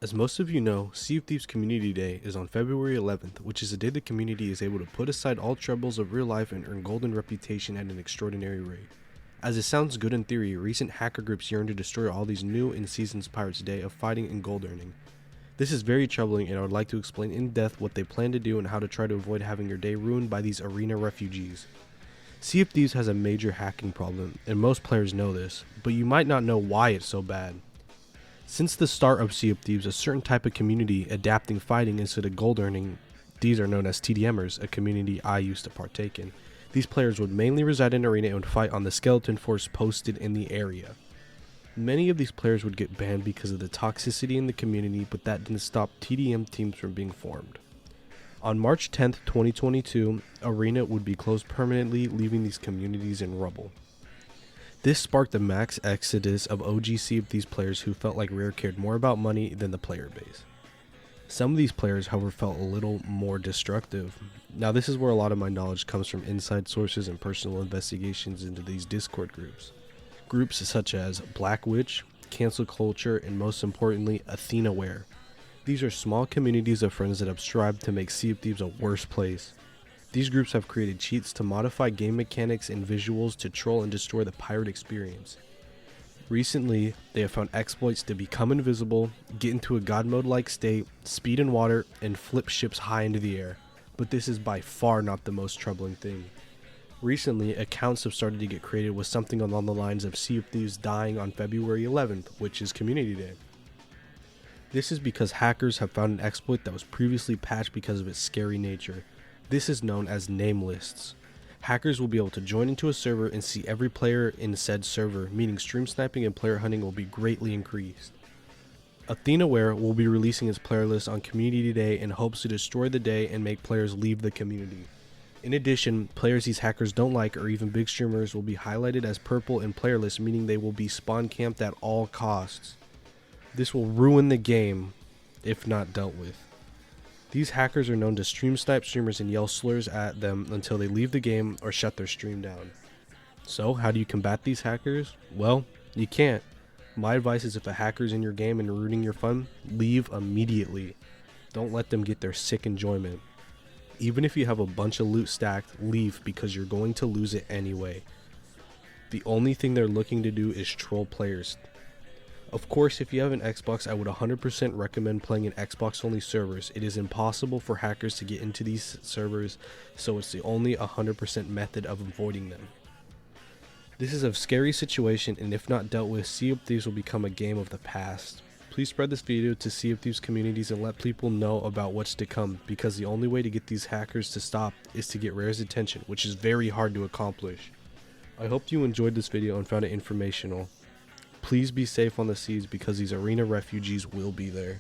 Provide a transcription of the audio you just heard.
As most of you know, Sea of Thieves Community Day is on February 11th, which is a day the community is able to put aside all troubles of real life and earn golden reputation at an extraordinary rate. As it sounds good in theory, recent hacker groups yearn to destroy all these new in-season's Pirates' Day of fighting and gold earning. This is very troubling, and I would like to explain in depth what they plan to do and how to try to avoid having your day ruined by these arena refugees. Sea of Thieves has a major hacking problem, and most players know this, but you might not know why it's so bad. Since the start of Sea of Thieves, a certain type of community adapting fighting instead of gold earning, these are known as TDMers, a community I used to partake in. These players would mainly reside in arena and would fight on the skeleton force posted in the area. Many of these players would get banned because of the toxicity in the community, but that didn't stop TDM teams from being formed. On March 10th, 2022, Arena would be closed permanently, leaving these communities in rubble. This sparked the max exodus of OG Sea of Thieves players who felt like Rare cared more about money than the player base. Some of these players, however, felt a little more destructive. Now, this is where a lot of my knowledge comes from inside sources and personal investigations into these Discord groups. Groups such as Black Witch, Cancel Culture, and most importantly, Athenaware. These are small communities of friends that have strived to make Sea of Thieves a worse place. These groups have created cheats to modify game mechanics and visuals to troll and destroy the pirate experience. Recently, they have found exploits to become invisible, get into a god mode like state, speed in water, and flip ships high into the air. But this is by far not the most troubling thing. Recently, accounts have started to get created with something along the lines of Sea of Thieves dying on February 11th, which is Community Day. This is because hackers have found an exploit that was previously patched because of its scary nature. This is known as name lists. Hackers will be able to join into a server and see every player in said server, meaning stream sniping and player hunting will be greatly increased. Athenaware will be releasing its player list on Community Day in hopes to destroy the day and make players leave the community. In addition, players these hackers don't like or even big streamers will be highlighted as purple in player lists, meaning they will be spawn camped at all costs. This will ruin the game if not dealt with. These hackers are known to stream snipe streamers and yell slurs at them until they leave the game or shut their stream down. So, how do you combat these hackers? Well, you can't. My advice is if a hacker's in your game and ruining your fun, leave immediately. Don't let them get their sick enjoyment. Even if you have a bunch of loot stacked, leave because you're going to lose it anyway. The only thing they're looking to do is troll players. Of course, if you have an Xbox, I would 100% recommend playing in Xbox-only servers. It is impossible for hackers to get into these servers, so it's the only 100% method of avoiding them. This is a scary situation, and if not dealt with, Sea of Thieves will become a game of the past. Please spread this video to Sea of Thieves communities and let people know about what's to come, because the only way to get these hackers to stop is to get Rare's attention, which is very hard to accomplish. I hope you enjoyed this video and found it informational. Please be safe on the seas because these arena refugees will be there.